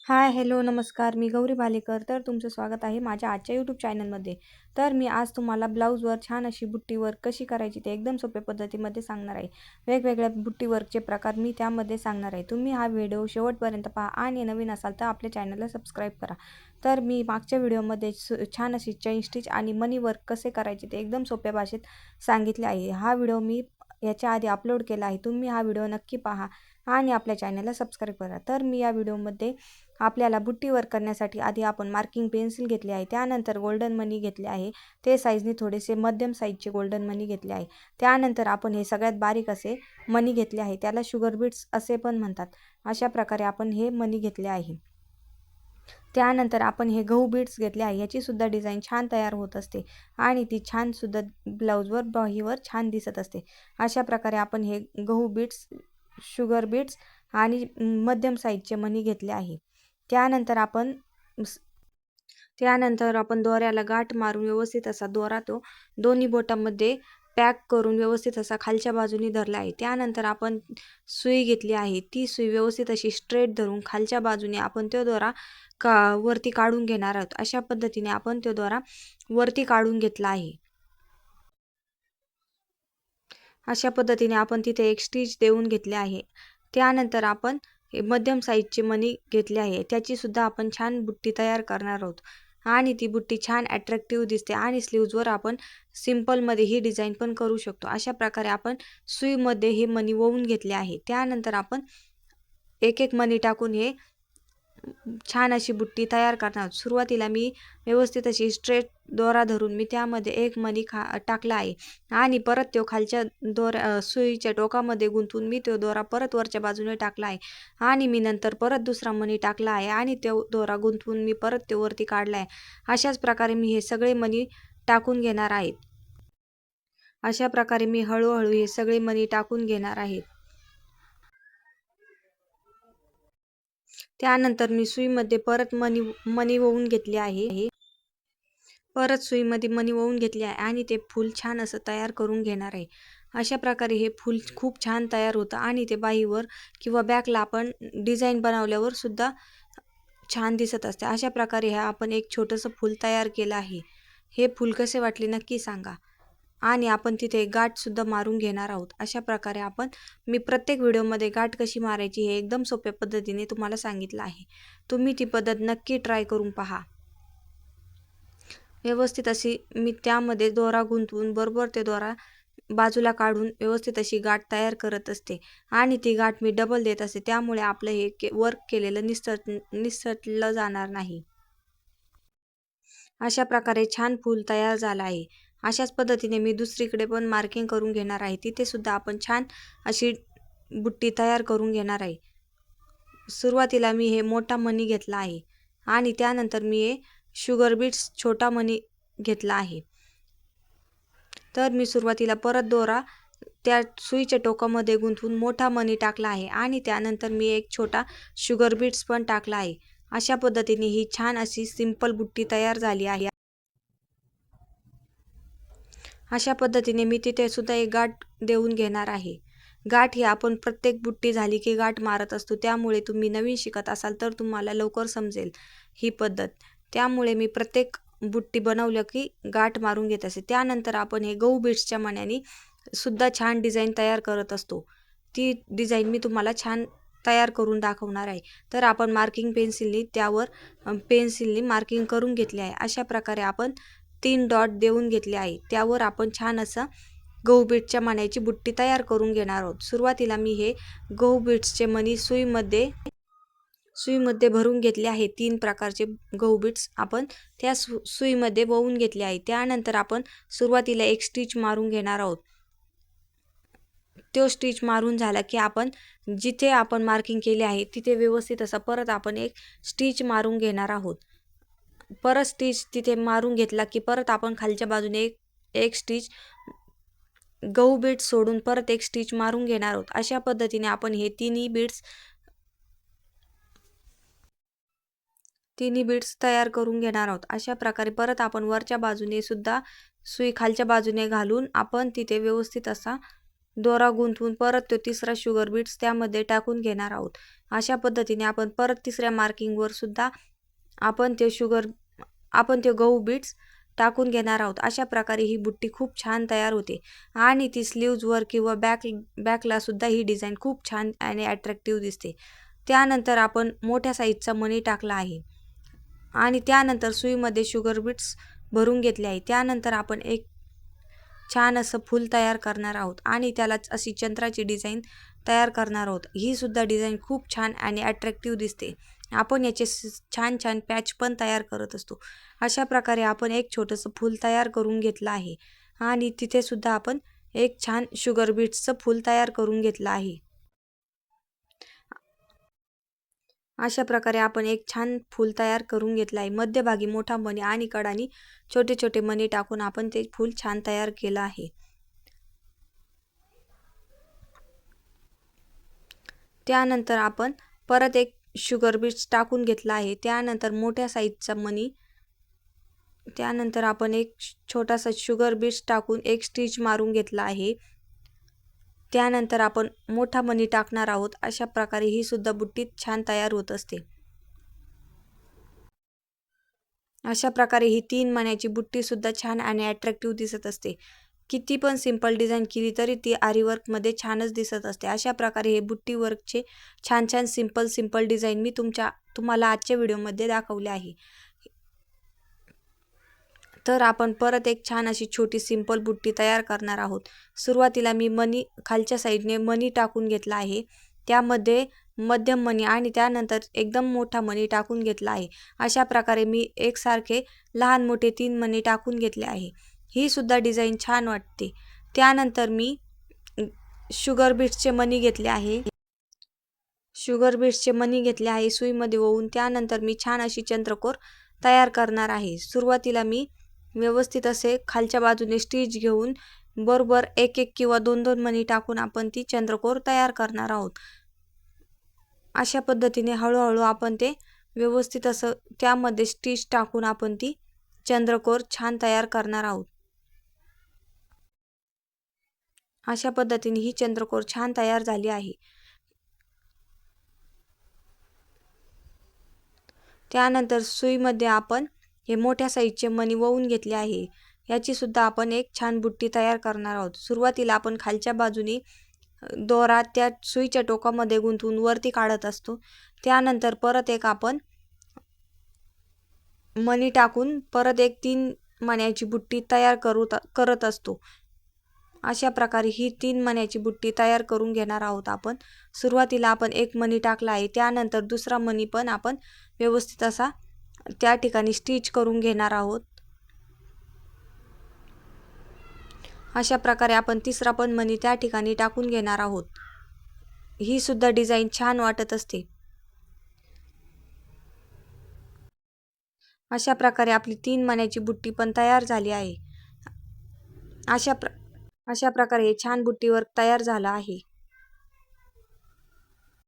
हाय, hello, नमस्कार. मी गौरी भालेकर. तर तुमचं स्वागत आहे माझ्या आजच्या यूट्यूब चॅनलमध्ये. तर मी आज तुम्हाला ब्लाऊजवर छान अशी बुट्टी वर्क कशी करायची ते एकदम सोप्या पद्धतीमध्ये सांगणार आहे. वेगवेगळ्या बुट्टी वर्कचे प्रकार मी त्यामध्ये सांगणार आहे. तुम्ही हा व्हिडिओ शेवटपर्यंत पहा आणि नवीन असाल तर आपल्या चॅनलला सबस्क्राईब करा. तर मी मागच्या व्हिडिओमध्ये छान अशी चेन स्टिच आणि मनी वर्क कसे करायचे ते एकदम सोप्या भाषेत सांगितले आहे. हा व्हिडिओ मी याच्या आधी अपलोड केला आहे. तुम्ही हा व्हिडिओ नक्की पहा आणि आपल्या चॅनलला सबस्क्राईब करा. तर मी या व्हिडिओमध्ये आपल्याला बुट्टी वर्क करण्यासाठी आधी आपण मार्किंग पेन्सिल घेतले आहे, त्यानंतर गोल्डन मनी घेतले आहे, ते साईजने थोडेसे मध्यम साईजचे गोल्डन मनी घेतले आहे. त्यानंतर आपण हे सगळ्यात बारीक असे मनी घेतले आहे, त्याला शुगर बीट्स असे पण म्हणतात. अशा प्रकारे आपण हे मनी घेतले आहे. त्यानंतर आपण हे गहू बीट्स घेतले आहे. याची सुद्धा डिझाईन छान तयार होत असते आणि ती छान सुद्धा ब्लाऊजवर बाहीवर छान दिसत असते. अशा प्रकारे आपण हे गहू बीट्स, शुगर बीट्स आणि मध्यम साईजचे मनी घेतले आहे. त्यानंतर आपण दोऱ्याला गाठ मारून व्यवस्थित असा दोरा तो दोन्ही बोटांमध्ये पॅक करून व्यवस्थित असा खालच्या बाजूने धरला आहे. त्यानंतर आपण सुई घेतली आहे. ती सुई व्यवस्थित अशी स्ट्रेट धरून खालच्या बाजूने आपण तो दोरा वरती काढून घेणार आहोत. अशा पद्धतीने आपण तो दोरा वरती काढून घेतला आहे. अशा पद्धतीने आपण तिथे एक स्टिच देऊन घेतले आहे. त्यानंतर आपण मध्यम साईजचे मणी घेतले आहे. त्याची सुद्धा आपण छान बुट्टी तयार करणार आहोत आणि ती बुट्टी छान अट्रॅक्टिव्ह दिसते आणि स्लीव्जवर आपण सिंपलमध्ये ही डिझाईन पण करू शकतो. अशा प्रकारे आपण सुईमध्ये हे मणी ओवून घेतले आहे. त्यानंतर आपण एक एक मणी टाकून हे छान अशी बुट्टी तयार करणार आहोत. सुरुवातीला मी व्यवस्थित अशी स्ट्रेट दोरा धरून मी त्यामध्ये एक मणी टाकला आहे आणि परत तो खालच्या सुईच्या टोकामध्ये गुंतवून मी तो दोरा परत वरच्या बाजूने टाकला आहे आणि मी नंतर परत दुसरा मणी टाकला आहे आणि तो दोरा गुंतवून मी परत तो वरती काढला आहे. अशाच प्रकारे मी हे सगळे मणी टाकून घेणार आहेत. अशा प्रकारे मी हळूहळू हे सगळे मणी टाकून घेणार आहेत. त्यानंतर मी सुईमध्ये परत मणी ओवून घेतले आहे. परत सुईमध्ये मणी ओवून घेतले आहे आणि ते फूल छान असं तयार करून घेणार आहे. अशा प्रकारे हे फूल खूप छान तयार होतं आणि ते बाहीवर किंवा बॅकला आपण डिझाईन बनवल्यावर सुद्धा छान दिसत असते. अशा प्रकारे हे आपण एक छोटंसं फूल तयार केलं आहे. हे फूल कसे वाटले नक्की सांगा आणि आपण तिथे गाठसुद्धा मारून घेणार आहोत. अशा प्रकारे मी प्रत्येक व्हिडिओमध्ये गाठ कशी मारायची हे एकदम सोप्या पद्धतीने तुम्हाला सांगितलं आहे. तुम्ही ती पद्धत नक्की ट्राय करून पहा. व्यवस्थित अशी मी त्यामध्ये दोरा गुंतवून बरोबर ते दोरा बाजूला काढून व्यवस्थित अशी गाठ तयार करत असते आणि ती गाठ मी डबल देत असते. त्यामुळे आपलं हे वर्क केलेलं निसटलं जाणार नाही. अशा प्रकारे छान फूल तयार झालं आहे. अशाच पद्धतीने मी दुसरीकडे पण मार्किंग करून घेणार आहे. तिथे सुद्धा आपण छान अशी बुट्टी तयार करून घेणार आहे. सुरुवातीला मी हे मोठा मणी घेतला आहे आणि त्यानंतर मी हे शुगर बीट्स छोटा मणी घेतला आहे. तर मी सुरुवातीला परत दोरा त्या सुईच्या टोकामध्ये गुंतवून मोठा मणी टाकला आहे आणि त्यानंतर मी एक छोटा शुगर बीट्स पण टाकला आहे. अशा पद्धतीने ही छान अशी सिंपल बुट्टी तयार झाली आहे. अशा पद्धतीने मी तिथे सुद्धा एक गाठ देऊन घेणार आहे. गाठ ही आपण प्रत्येक बुट्टी झाली की गाठ मारत असतो. त्यामुळे तुम्ही नवीन शिकत असाल तर तुम्हाला लवकर समजेल ही पद्धत. त्यामुळे मी प्रत्येक बुट्टी बनवलं की गाठ मारून घेत असते. त्यानंतर आपण हे गहू बीट्सच्या मण्याने सुद्धा छान डिझाईन तयार करत असतो. ती डिझाईन मी तुम्हाला छान तयार करून दाखवणार आहे. तर आपण मार्किंग पेन्सिलनी त्यावर मार्किंग करून घेतले आहे. अशा प्रकारे आपण 3 डॉट देऊन घेतले आहे. त्यावर आपण छान असं गहू बीट्सच्या मण्याची बुट्टी तयार करून घेणार आहोत. सुरुवातीला मी हे गहू बीट्सचे मणी सुईमध्ये भरून घेतले आहे. 3 प्रकारचे गहू बीट्स आपण त्या सुईमध्ये वळून घेतले आहे. त्यानंतर आपण सुरुवातीला एक स्टिच मारून घेणार आहोत. तो स्टिच मारून झाला की आपण जिथे आपण मार्किंग केले आहे तिथे व्यवस्थित असं परत आपण एक स्टिच मारून घेणार आहोत. परत स्टिच तिथे मारून घेतला की परत आपण खालच्या बाजूने एक स्टिच गहू बीट्स सोडून परत एक स्टिच मारून घेणार आहोत. अशा पद्धतीने आपण हे तिन्ही बीट्स तयार करून घेणार आहोत. अशा प्रकारे परत आपण वरच्या बाजूने सुद्धा सुई खालच्या बाजूने घालून आपण तिथे व्यवस्थित असा दोरा गुंतवून परत तो तिसरा शुगर बीट्स त्यामध्ये टाकून घेणार आहोत. अशा पद्धतीने आपण परत तिसऱ्या मार्किंगवर सुद्धा आपण ते गहू बीट्स टाकून घेणार आहोत. अशा प्रकारे ही बुट्टी खूप छान तयार होते आणि ती स्लीव्जवर किंवा बॅकला सुद्धा ही डिझाईन खूप छान आणि अट्रॅक्टिव्ह दिसते. त्यानंतर आपण मोठ्या साईजचा मणी टाकला आहे आणि त्यानंतर सुईमध्ये शुगर बीट्स भरून घेतले आहे. त्यानंतर आपण एक छान असं फूल तयार करणार आहोत आणि त्यालाच अशी चंद्राची डिझाईन तयार करणार आहोत. ही सुद्धा डिझाईन खूप छान आणि अट्रॅक्टिव्ह दिसते. आपण याचे छान छान पॅच पण तयार करत असतो. अशा प्रकारे आपण एक छोटंसं फूल तयार करून घेतलं आहे आणि तिथे सुद्धा आपण एक छान शुगर बीट्सचं फूल तयार करून घेतलं आहे. अशा प्रकारे आपण एक छान फूल तयार करून घेतलं आहे. मध्यभागी मोठा मणी आणि कडानी छोटे छोटे मणी टाकून आपण ते फूल छान तयार केलं आहे. त्यानंतर आपण परत एक शुगर बीट्स टाकून घेतला आहे. त्यानंतर मोठ्या साईजचा मणी, त्यानंतर आपण एक छोटासा शुगर बीट्स टाकून एक स्टिच मारून घेतला आहे. त्यानंतर आपण मोठा मणी टाकणार आहोत. अशा प्रकारे ही सुद्धा बुट्टी छान तयार होत असते. अशा प्रकारे ही 3 मण्याची बुट्टी सुद्धा छान आणि अट्रॅक्टिव्ह दिसत असते. किती पण सिंपल डिझाईन केली तरी ती आरी वर्कमध्ये छानच दिसत असते. अशा प्रकारे हे बुट्टी वर्कचे छान छान सिंपल डिझाईन मी तुम्हाला आजच्या व्हिडिओमध्ये दाखवले आहे. तर आपण परत एक छान अशी छोटी सिंपल बुट्टी तयार करणार आहोत. सुरुवातीला मी मणी खालच्या साईडने मणी टाकून घेतला आहे. त्यामध्ये मध्यम मणी आणि त्यानंतर एकदम मोठा मणी टाकून घेतला आहे. अशा प्रकारे मी एकसारखे लहान मोठे 3 मणी टाकून घेतले आहे. ही सुद्धा डिझाईन छान वाटते. त्यानंतर मी शुगर बीट्सचे मणी घेतले आहे. सुईमध्ये ओवून त्यानंतर मी छान अशी चंद्रकोर तयार करणार आहे. सुरुवातीला मी व्यवस्थित असे खालच्या बाजूने स्टिच घेऊन बरोबर एक किंवा 2 मणी टाकून आपण ती चंद्रकोर तयार करणार आहोत. अशा पद्धतीने हळूहळू आपण ते व्यवस्थित असं त्यामध्ये स्टिच टाकून आपण ती चंद्रकोर छान तयार करणार आहोत. अशा पद्धतीने ही चंद्रकोर छान तयार झाली आहे. त्यानंतर सुईमध्ये आपण हे मोठ्या साईजचे मणी वळून घेतले आहे. याची सुद्धा आपण एक छान बुट्टी तयार करणार आहोत. सुरुवातीला आपण खालच्या बाजूने दोरा त्या सुईच्या टोकामध्ये गुंतवून वरती काढत असतो. त्यानंतर परत एक आपण मणी टाकून परत एक 3 मण्याची बुट्टी तयार करत असतो. अशा प्रकारे ही 3 मण्याची बुट्टी तयार करून घेणार आहोत आपण. सुरुवातीला आपण एक मणी टाकला आहे. त्यानंतर दुसरा मणी पण आपण व्यवस्थित असा त्या ठिकाणी स्टिच करून घेणार आहोत. अशा प्रकारे आपण तिसरा पण मणी त्या ठिकाणी टाकून घेणार आहोत. ही सुद्धा डिझाईन छान वाटत असते. अशा प्रकारे आपली 3 मण्याची बुट्टी पण तयार झाली आहे. अशा प्रकारे हे छान बुट्टी वर्क तयार झालं आहे.